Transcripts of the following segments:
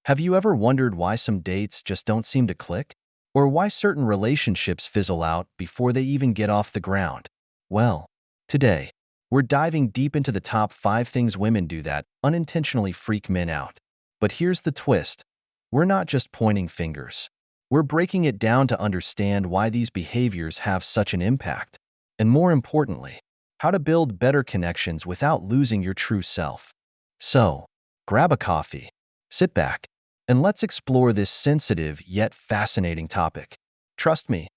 Have you ever wondered why some dates just don't seem to click? Or why certain relationships fizzle out before they even get off the ground? Well, today, we're diving deep into the top 5 things women do that unintentionally freak men out. But here's the twist. We're not just pointing fingers. We're breaking it down to understand why these behaviors have such an impact. And more importantly, how to build better connections without losing your true self. So, grab a coffee, sit back, and let's explore this sensitive yet fascinating topic. Trust me,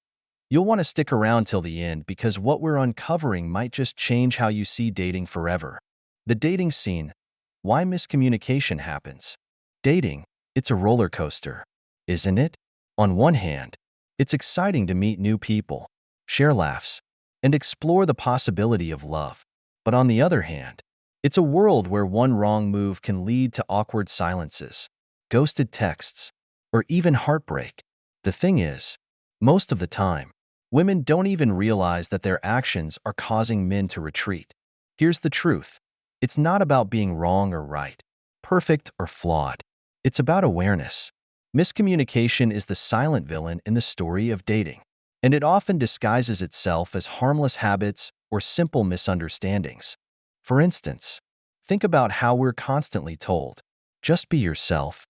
you'll want to stick around till the end because what we're uncovering might just change how you see dating forever. The dating scene. Why miscommunication happens. Dating, it's a roller coaster, isn't it? On one hand, it's exciting to meet new people, share laughs, and explore the possibility of love. But on the other hand, it's a world where one wrong move can lead to awkward silences, ghosted texts, or even heartbreak. The thing is, most of the time, women don't even realize that their actions are causing men to retreat. Here's the truth. It's not about being wrong or right, perfect or flawed. It's about awareness. Miscommunication is the silent villain in the story of dating, and it often disguises itself as harmless habits or simple misunderstandings. For instance, think about how we're constantly told, just be yourself.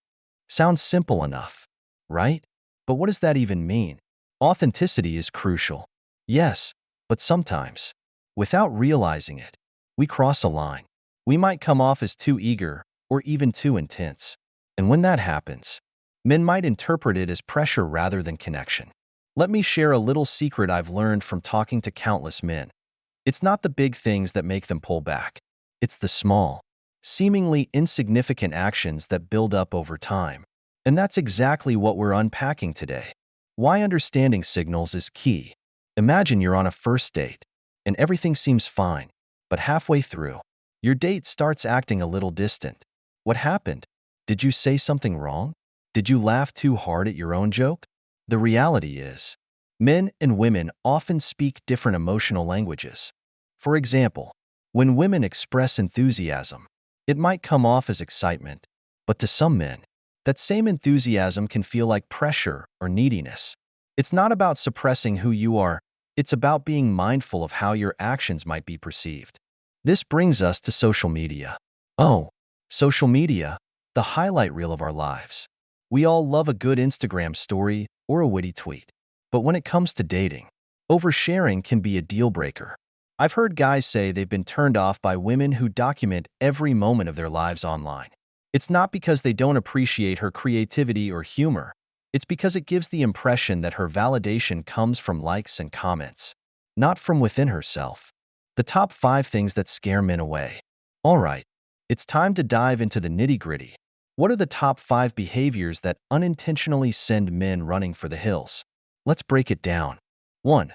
Sounds simple enough, right? But what does that even mean? Authenticity is crucial. Yes, but sometimes, without realizing it, we cross a line. We might come off as too eager or even too intense. And when that happens, men might interpret it as pressure rather than connection. Let me share a little secret I've learned from talking to countless men. It's not the big things that make them pull back. It's the small, seemingly insignificant actions that build up over time. And that's exactly what we're unpacking today. Why understanding signals is key. Imagine you're on a first date, and everything seems fine, but halfway through, your date starts acting a little distant. What happened? Did you say something wrong? Did you laugh too hard at your own joke? The reality is, men and women often speak different emotional languages. For example, when women express enthusiasm, it might come off as excitement, but to some men, that same enthusiasm can feel like pressure or neediness. It's not about suppressing who you are, it's about being mindful of how your actions might be perceived. This brings us to social media. Oh, social media, the highlight reel of our lives. We all love a good Instagram story or a witty tweet. But when it comes to dating, oversharing can be a deal breaker. I've heard guys say they've been turned off by women who document every moment of their lives online. It's not because they don't appreciate her creativity or humor. It's because it gives the impression that her validation comes from likes and comments, not from within herself. The top 5 things that scare men away. All right, it's time to dive into the nitty-gritty. What are the top 5 behaviors that unintentionally send men running for the hills? Let's break it down. 1.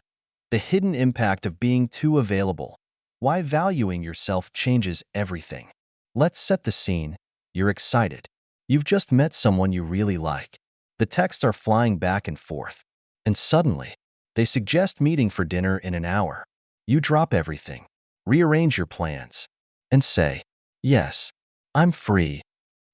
The hidden impact of being too available. Why valuing yourself changes everything. Let's set the scene. You're excited. You've just met someone you really like. The texts are flying back and forth. And suddenly, they suggest meeting for dinner in an hour. You drop everything, rearrange your plans, and say, "Yes, I'm free."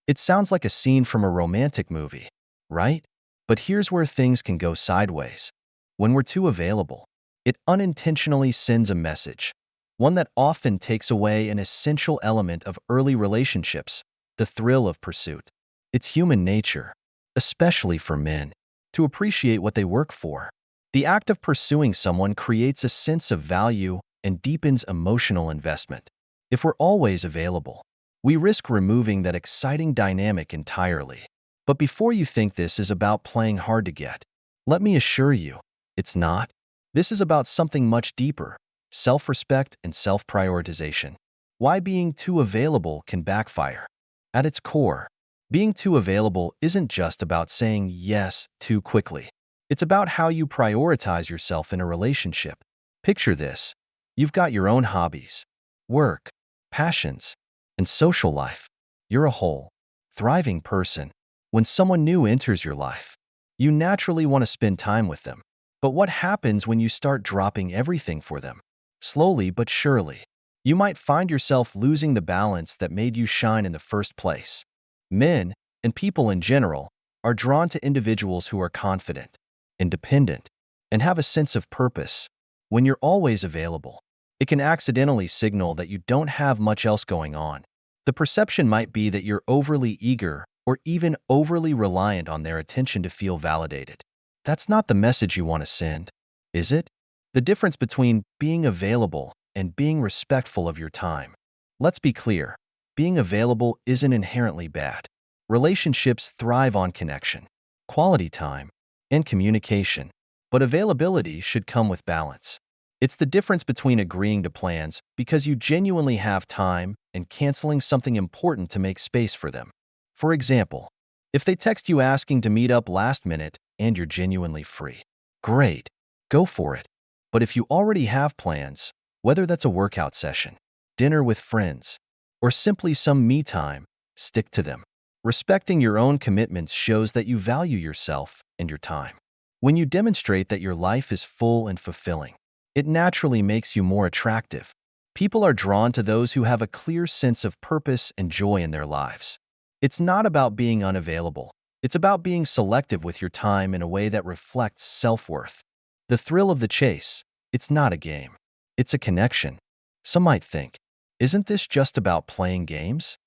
It sounds like a scene from a romantic movie, right? But here's where things can go sideways. When we're too available, it unintentionally sends a message, one that often takes away an essential element of early relationships, the thrill of pursuit. It's human nature, especially for men, to appreciate what they work for. The act of pursuing someone creates a sense of value and deepens emotional investment. If we're always available, we risk removing that exciting dynamic entirely. But before you think this is about playing hard to get, let me assure you, it's not. This is about something much deeper, self-respect and self-prioritization. Why being too available can backfire. At its core, being too available isn't just about saying yes too quickly. It's about how you prioritize yourself in a relationship. Picture this. You've got your own hobbies, work, passions, and social life. You're a whole, thriving person. When someone new enters your life, you naturally want to spend time with them. But what happens when you start dropping everything for them? Slowly but surely, you might find yourself losing the balance that made you shine in the first place. Men, and people in general, are drawn to individuals who are confident, independent, and have a sense of purpose. When you're always available, it can accidentally signal that you don't have much else going on. The perception might be that you're overly eager or even overly reliant on their attention to feel validated. That's not the message you want to send, is it? The difference between being available and being respectful of your time. Let's be clear, being available isn't inherently bad. Relationships thrive on connection, quality time, and communication, but availability should come with balance. It's the difference between agreeing to plans because you genuinely have time and canceling something important to make space for them. For example, if they text you asking to meet up last minute and you're genuinely free, great, go for it. But if you already have plans, whether that's a workout session, dinner with friends, or simply some me time, stick to them. Respecting your own commitments shows that you value yourself and your time. When you demonstrate that your life is full and fulfilling, it naturally makes you more attractive. People are drawn to those who have a clear sense of purpose and joy in their lives. It's not about being unavailable. It's about being selective with your time in a way that reflects self-worth. The thrill of the chase, it's not a game. It's a connection. Some might think, isn't this just about playing games?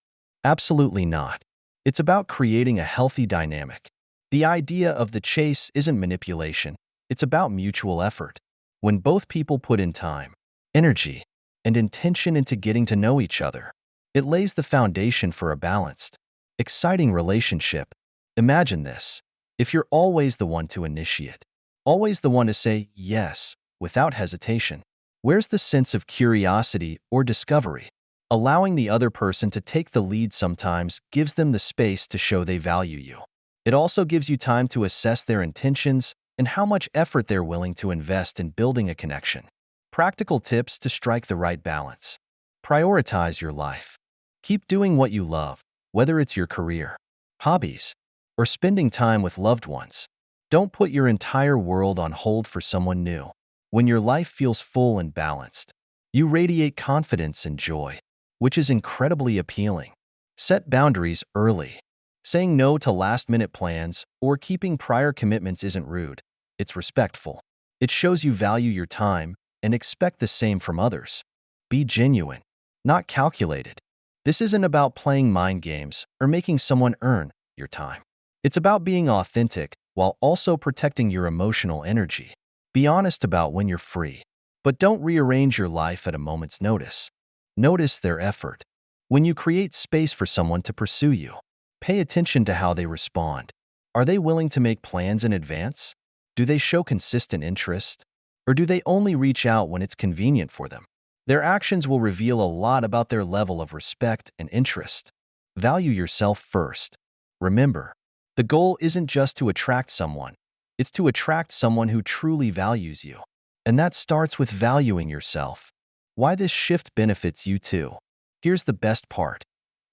Absolutely not. It's about creating a healthy dynamic. The idea of the chase isn't manipulation. It's about mutual effort. When both people put in time, energy, and intention into getting to know each other, it lays the foundation for a balanced, exciting relationship. Imagine this. If you're always the one to initiate, always the one to say yes without hesitation, where's the sense of curiosity or discovery? Allowing the other person to take the lead sometimes gives them the space to show they value you. It also gives you time to assess their intentions and how much effort they're willing to invest in building a connection. Practical tips to strike the right balance. Prioritize your life. Keep doing what you love, whether it's your career, hobbies, or spending time with loved ones. Don't put your entire world on hold for someone new. When your life feels full and balanced, you radiate confidence and joy, which is incredibly appealing. Set boundaries early. Saying no to last-minute plans or keeping prior commitments isn't rude. It's respectful. It shows you value your time and expect the same from others. Be genuine, not calculated. This isn't about playing mind games or making someone earn your time. It's about being authentic while also protecting your emotional energy. Be honest about when you're free, but don't rearrange your life at a moment's notice. Notice their effort. When you create space for someone to pursue you, pay attention to how they respond. Are they willing to make plans in advance? Do they show consistent interest? Or do they only reach out when it's convenient for them? Their actions will reveal a lot about their level of respect and interest. Value yourself first. Remember, the goal isn't just to attract someone. It's to attract someone who truly values you. And that starts with valuing yourself. Why this shift benefits you too. Here's the best part.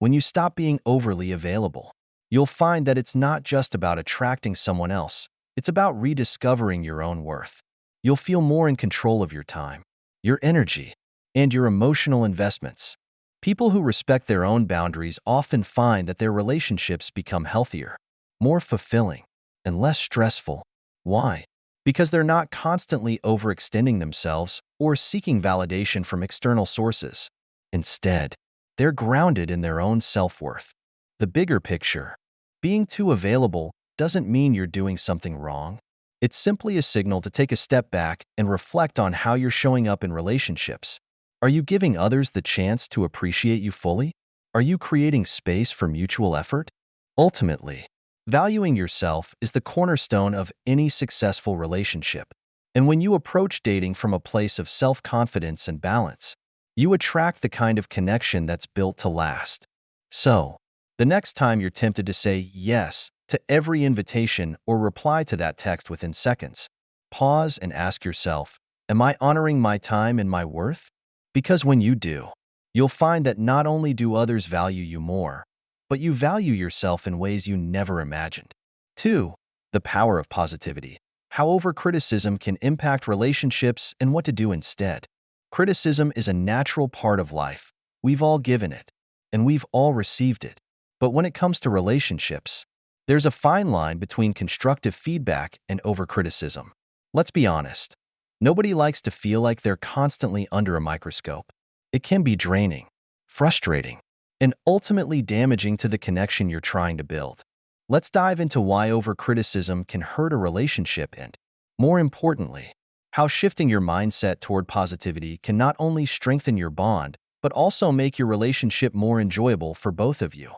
When you stop being overly available, you'll find that it's not just about attracting someone else. It's about rediscovering your own worth. You'll feel more in control of your time, your energy, and your emotional investments. People who respect their own boundaries often find that their relationships become healthier, more fulfilling, and less stressful. Why? Because they're not constantly overextending themselves or seeking validation from external sources. Instead, they're grounded in their own self-worth. The bigger picture. Being too available doesn't mean you're doing something wrong. It's simply a signal to take a step back and reflect on how you're showing up in relationships. Are you giving others the chance to appreciate you fully? Are you creating space for mutual effort? Ultimately, valuing yourself is the cornerstone of any successful relationship. And when you approach dating from a place of self-confidence and balance, you attract the kind of connection that's built to last. So, the next time you're tempted to say yes to every invitation or reply to that text within seconds, pause and ask yourself, am I honoring my time and my worth? Because when you do, you'll find that not only do others value you more, but you value yourself in ways you never imagined. 2. The power of positivity. How over-criticism can impact relationships and what to do instead. Criticism is a natural part of life. We've all given it, and we've all received it. But when it comes to relationships, there's a fine line between constructive feedback and overcriticism. Let's be honest. Nobody likes to feel like they're constantly under a microscope. It can be draining, frustrating, and ultimately damaging to the connection you're trying to build. Let's dive into why overcriticism can hurt a relationship and, more importantly, how shifting your mindset toward positivity can not only strengthen your bond, but also make your relationship more enjoyable for both of you.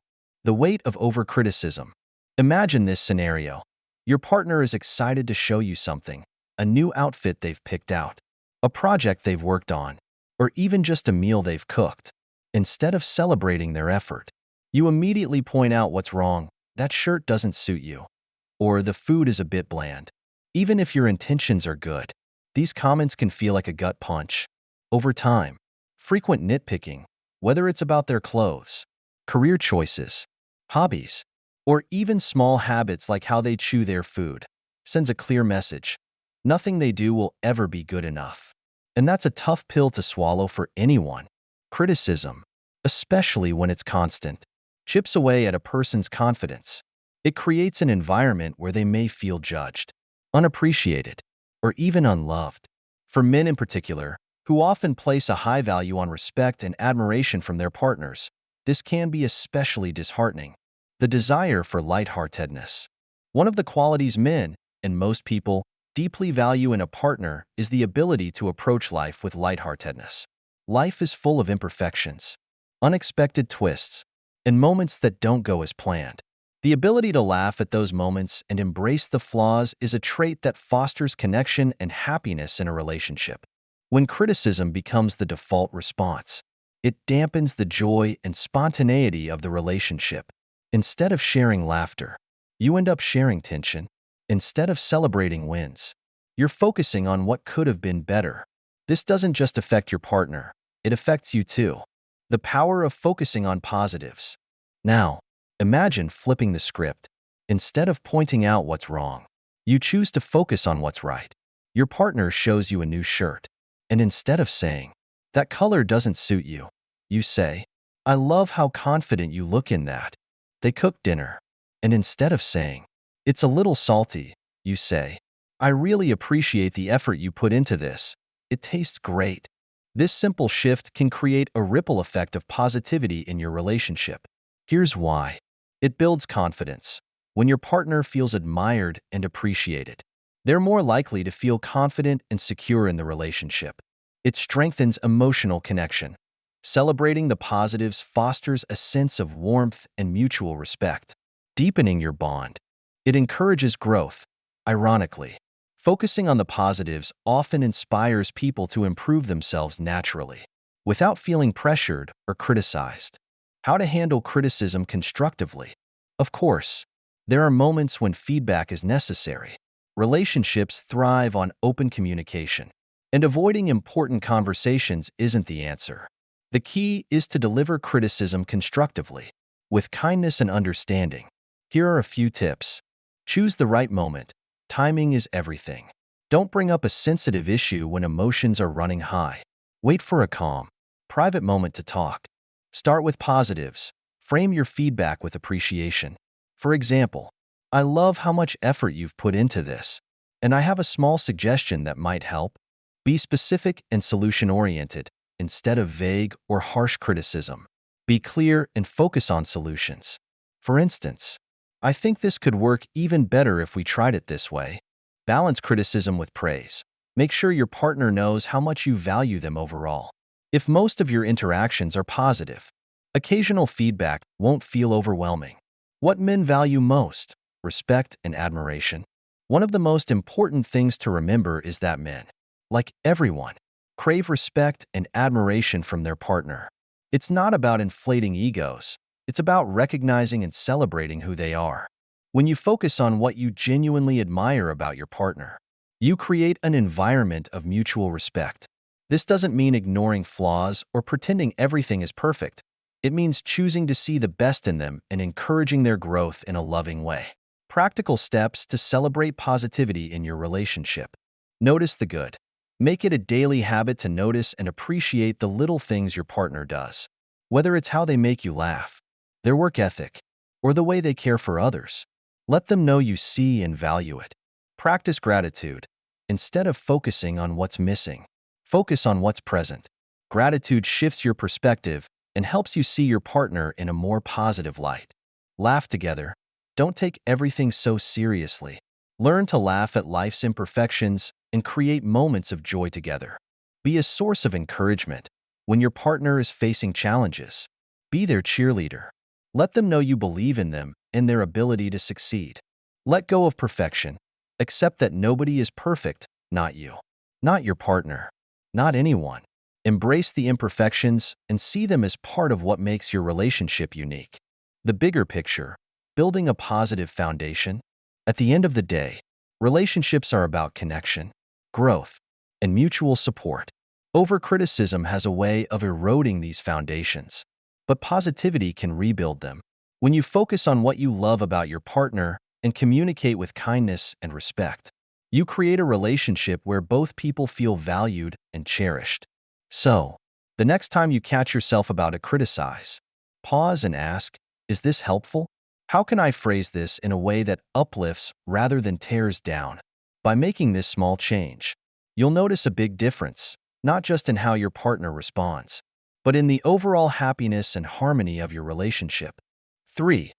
The weight of overcriticism. Imagine this scenario. Your partner is excited to show you something, a new outfit they've picked out, a project they've worked on, or even just a meal they've cooked. Instead of celebrating their effort, you immediately point out what's wrong. That shirt doesn't suit you, or the food is a bit bland. Even if your intentions are good, these comments can feel like a gut punch. Over time, frequent nitpicking, whether it's about their clothes, career choices, hobbies, or even small habits like how they chew their food, sends a clear message. Nothing they do will ever be good enough. And that's a tough pill to swallow for anyone. Criticism, especially when it's constant, chips away at a person's confidence. It creates an environment where they may feel judged, unappreciated, or even unloved. For men in particular, who often place a high value on respect and admiration from their partners, this can be especially disheartening. The desire for lightheartedness. One of the qualities men, and most people, deeply value in a partner is the ability to approach life with lightheartedness. Life is full of imperfections, unexpected twists, and moments that don't go as planned. The ability to laugh at those moments and embrace the flaws is a trait that fosters connection and happiness in a relationship. When criticism becomes the default response, it dampens the joy and spontaneity of the relationship. Instead of sharing laughter, you end up sharing tension. Instead of celebrating wins, you're focusing on what could have been better. This doesn't just affect your partner, it affects you too. The power of focusing on positives. Now, imagine flipping the script. Instead of pointing out what's wrong, you choose to focus on what's right. Your partner shows you a new shirt, and instead of saying, "That color doesn't suit you," you say, "I love how confident you look in that." They cook dinner, and instead of saying, "It's a little salty," you say, "I really appreciate the effort you put into this. It tastes great." This simple shift can create a ripple effect of positivity in your relationship. Here's why. It builds confidence. When your partner feels admired and appreciated, they're more likely to feel confident and secure in the relationship. It strengthens emotional connection. Celebrating the positives fosters a sense of warmth and mutual respect, deepening your bond. It encourages growth. Ironically, focusing on the positives often inspires people to improve themselves naturally, without feeling pressured or criticized. How to handle criticism constructively. Of course, there are moments when feedback is necessary. Relationships thrive on open communication, and avoiding important conversations isn't the answer. The key is to deliver criticism constructively, with kindness and understanding. Here are a few tips. Choose the right moment. Timing is everything. Don't bring up a sensitive issue when emotions are running high. Wait for a calm, private moment to talk. Start with positives. Frame your feedback with appreciation. For example, "I love how much effort you've put into this, and I have a small suggestion that might help." Be specific and solution-oriented instead of vague or harsh criticism. Be clear and focus on solutions. For instance, "I think this could work even better if we tried it this way." Balance criticism with praise. Make sure your partner knows how much you value them overall. If most of your interactions are positive, occasional feedback won't feel overwhelming. What men value most? Respect and admiration. One of the most important things to remember is that men, like everyone, crave respect and admiration from their partner. It's not about inflating egos. It's about recognizing and celebrating who they are. When you focus on what you genuinely admire about your partner, you create an environment of mutual respect. This doesn't mean ignoring flaws or pretending everything is perfect. It means choosing to see the best in them and encouraging their growth in a loving way. Practical steps to celebrate positivity in your relationship. Notice the good. Make it a daily habit to notice and appreciate the little things your partner does. Whether it's how they make you laugh, their work ethic, or the way they care for others. Let them know you see and value it. Practice gratitude. Instead of focusing on what's missing, focus on what's present. Gratitude shifts your perspective and helps you see your partner in a more positive light. Laugh together. Don't take everything so seriously. Learn to laugh at life's imperfections and create moments of joy together. Be a source of encouragement. When your partner is facing challenges, be their cheerleader. Let them know you believe in them and their ability to succeed. Let go of perfection. Accept that nobody is perfect, not you, not your partner, not anyone. Embrace the imperfections and see them as part of what makes your relationship unique. The bigger picture, building a positive foundation. At the end of the day, relationships are about connection, growth, and mutual support. Over-criticism has a way of eroding these foundations, but positivity can rebuild them. When you focus on what you love about your partner and communicate with kindness and respect, you create a relationship where both people feel valued and cherished. So, the next time you catch yourself about to criticize, pause and ask, is this helpful? How can I phrase this in a way that uplifts rather than tears down? By making this small change, you'll notice a big difference, not just in how your partner responds, but in the overall happiness and harmony of your relationship. 3.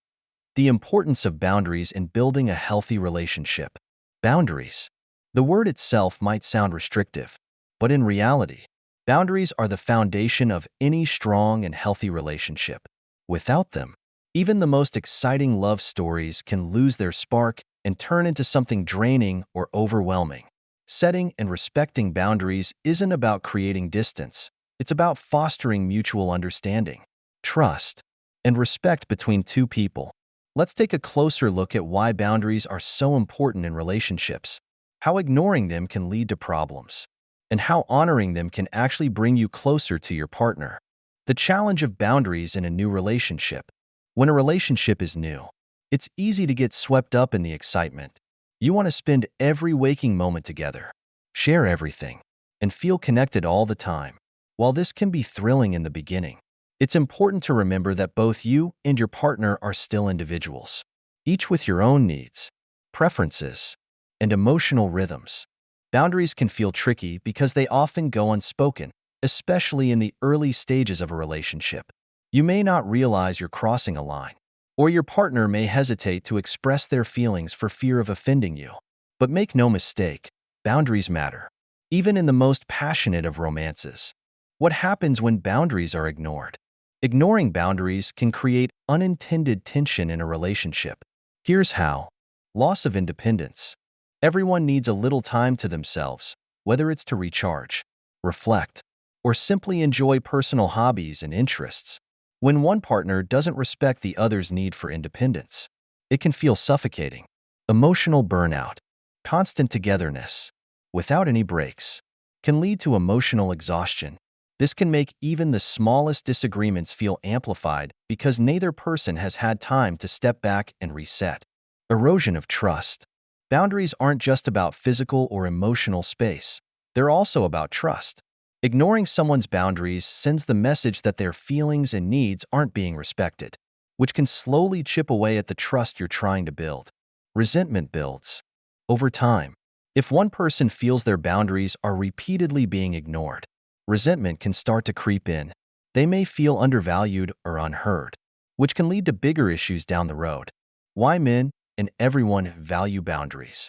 The importance of boundaries in building a healthy relationship. Boundaries. The word itself might sound restrictive, but in reality, boundaries are the foundation of any strong and healthy relationship. Without them, even the most exciting love stories can lose their spark and turn into something draining or overwhelming. Setting and respecting boundaries isn't about creating distance. It's about fostering mutual understanding, trust, and respect between two people. Let's take a closer look at why boundaries are so important in relationships, how ignoring them can lead to problems, and how honoring them can actually bring you closer to your partner. The challenge of boundaries in a new relationship. When a relationship is new, it's easy to get swept up in the excitement. You want to spend every waking moment together, share everything, and feel connected all the time. While this can be thrilling in the beginning, it's important to remember that both you and your partner are still individuals, each with your own needs, preferences, and emotional rhythms. Boundaries can feel tricky because they often go unspoken, especially in the early stages of a relationship. You may not realize you're crossing a line, or your partner may hesitate to express their feelings for fear of offending you. But make no mistake, boundaries matter, even in the most passionate of romances. What happens when boundaries are ignored? Ignoring boundaries can create unintended tension in a relationship. Here's how. Loss of independence. Everyone needs a little time to themselves, whether it's to recharge, reflect, or simply enjoy personal hobbies and interests. When one partner doesn't respect the other's need for independence, it can feel suffocating. Emotional burnout, constant togetherness, without any breaks, can lead to emotional exhaustion. This can make even the smallest disagreements feel amplified because neither person has had time to step back and reset. Erosion of trust. Boundaries aren't just about physical or emotional space. They're also about trust. Ignoring someone's boundaries sends the message that their feelings and needs aren't being respected, which can slowly chip away at the trust you're trying to build. Resentment builds. Over time, if one person feels their boundaries are repeatedly being ignored, resentment can start to creep in. They may feel undervalued or unheard, which can lead to bigger issues down the road. Why men and everyone value boundaries?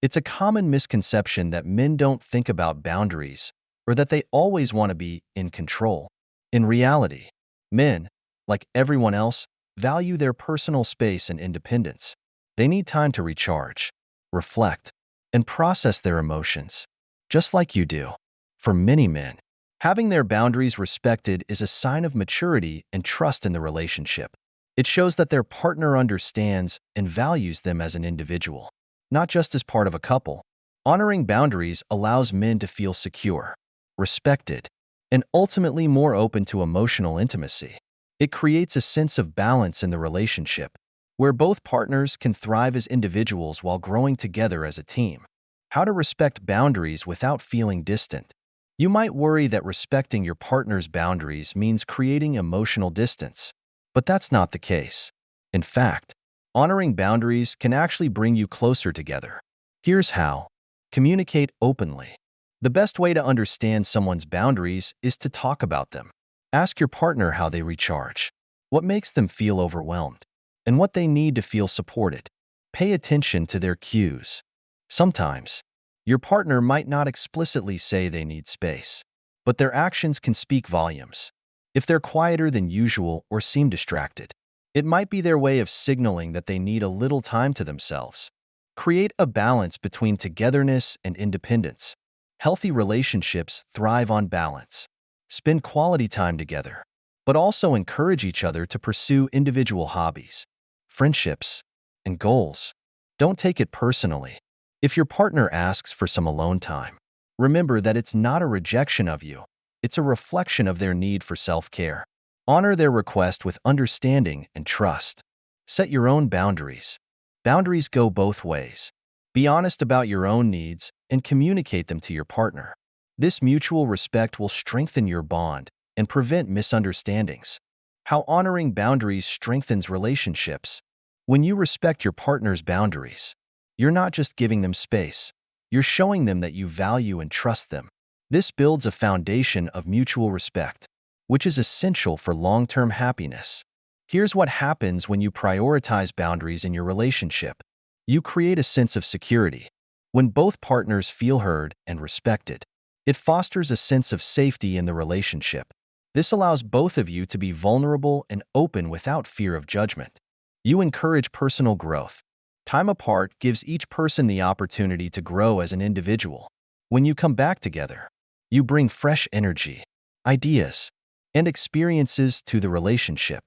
It's a common misconception that men don't think about boundaries or that they always want to be in control. In reality, men, like everyone else, value their personal space and independence. They need time to recharge, reflect, and process their emotions, just like you do. For many men, having their boundaries respected is a sign of maturity and trust in the relationship. It shows that their partner understands and values them as an individual, not just as part of a couple. Honoring boundaries allows men to feel secure, respected, and ultimately more open to emotional intimacy. It creates a sense of balance in the relationship, where both partners can thrive as individuals while growing together as a team. How to respect boundaries without feeling distant. You might worry that respecting your partner's boundaries means creating emotional distance, but that's not the case. In fact, honoring boundaries can actually bring you closer together. Here's how. Communicate openly. The best way to understand someone's boundaries is to talk about them. Ask your partner how they recharge, what makes them feel overwhelmed, and what they need to feel supported. Pay attention to their cues. Sometimes, your partner might not explicitly say they need space, but their actions can speak volumes. If they're quieter than usual or seem distracted, it might be their way of signaling that they need a little time to themselves. Create a balance between togetherness and independence. Healthy relationships thrive on balance. Spend quality time together, but also encourage each other to pursue individual hobbies, friendships, and goals. Don't take it personally. If your partner asks for some alone time, remember that it's not a rejection of you. It's a reflection of their need for self-care. Honor their request with understanding and trust. Set your own boundaries. Boundaries go both ways. Be honest about your own needs and communicate them to your partner. This mutual respect will strengthen your bond and prevent misunderstandings. How honoring boundaries strengthens relationships. When you respect your partner's boundaries, you're not just giving them space, you're showing them that you value and trust them. This builds a foundation of mutual respect, which is essential for long-term happiness. Here's what happens when you prioritize boundaries in your relationship. You create a sense of security. When both partners feel heard and respected, it fosters a sense of safety in the relationship. This allows both of you to be vulnerable and open without fear of judgment. You encourage personal growth. Time apart gives each person the opportunity to grow as an individual. When you come back together, you bring fresh energy, ideas, and experiences to the relationship.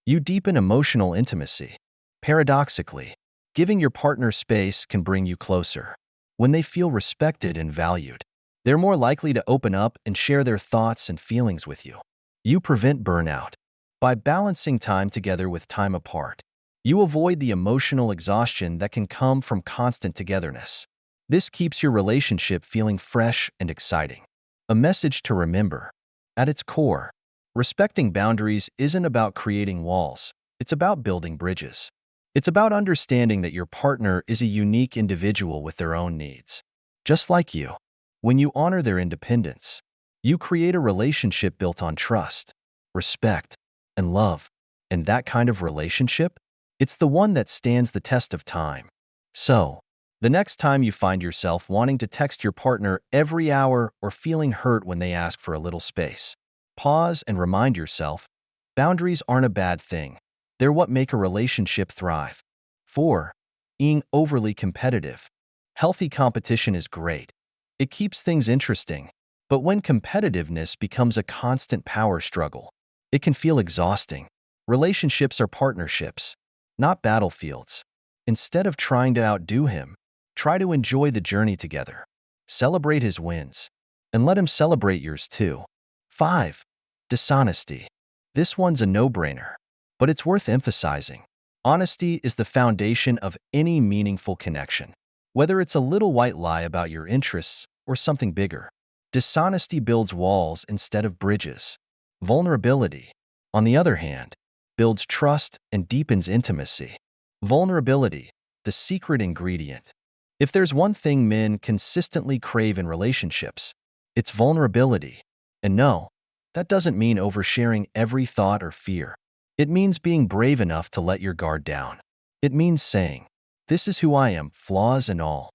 You deepen emotional intimacy. Paradoxically, giving your partner space can bring you closer. When they feel respected and valued, they're more likely to open up and share their thoughts and feelings with you. You prevent burnout. By balancing time together with time apart, you avoid the emotional exhaustion that can come from constant togetherness. This keeps your relationship feeling fresh and exciting. A message to remember. At its core, respecting boundaries isn't about creating walls. It's about building bridges. It's about understanding that your partner is a unique individual with their own needs, just like you. When you honor their independence, you create a relationship built on trust, respect, and love. And that kind of relationship? It's the one that stands the test of time. So, the next time you find yourself wanting to text your partner every hour or feeling hurt when they ask for a little space, pause and remind yourself, boundaries aren't a bad thing. They're what make a relationship thrive. 4. Being overly competitive. Healthy competition is great. It keeps things interesting. But when competitiveness becomes a constant power struggle, it can feel exhausting. Relationships are partnerships, not battlefields. Instead of trying to outdo him, try to enjoy the journey together. Celebrate his wins, and let him celebrate yours too. 5. Dishonesty. This one's a no-brainer, but it's worth emphasizing. Honesty is the foundation of any meaningful connection. Whether it's a little white lie about your interests or something bigger, dishonesty builds walls instead of bridges. Vulnerability, on the other hand, builds trust and deepens intimacy. Vulnerability, the secret ingredient. If there's one thing men consistently crave in relationships, it's vulnerability. And no, that doesn't mean oversharing every thought or fear. It means being brave enough to let your guard down. It means saying, "This is who I am, flaws and all."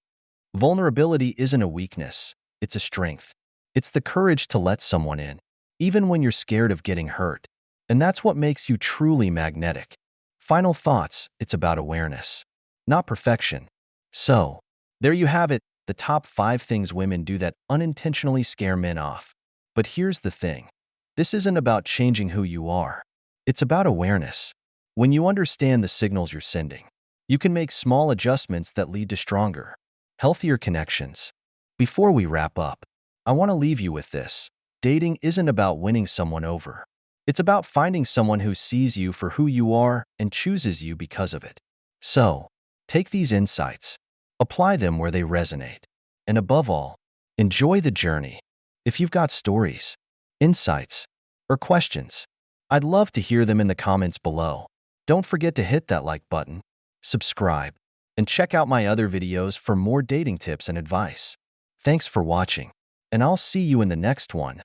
Vulnerability isn't a weakness, it's a strength. It's the courage to let someone in, even when you're scared of getting hurt. And that's what makes you truly magnetic. Final thoughts, it's about awareness, not perfection. So, there you have it, the top 5 things women do that unintentionally scare men off. But here's the thing. This isn't about changing who you are. It's about awareness. When you understand the signals you're sending, you can make small adjustments that lead to stronger, healthier connections. Before we wrap up, I want to leave you with this. Dating isn't about winning someone over. It's about finding someone who sees you for who you are and chooses you because of it. So, take these insights, apply them where they resonate, and above all, enjoy the journey. If you've got stories, insights, or questions, I'd love to hear them in the comments below. Don't forget to hit that like button, subscribe, and check out my other videos for more dating tips and advice. Thanks for watching, and I'll see you in the next one.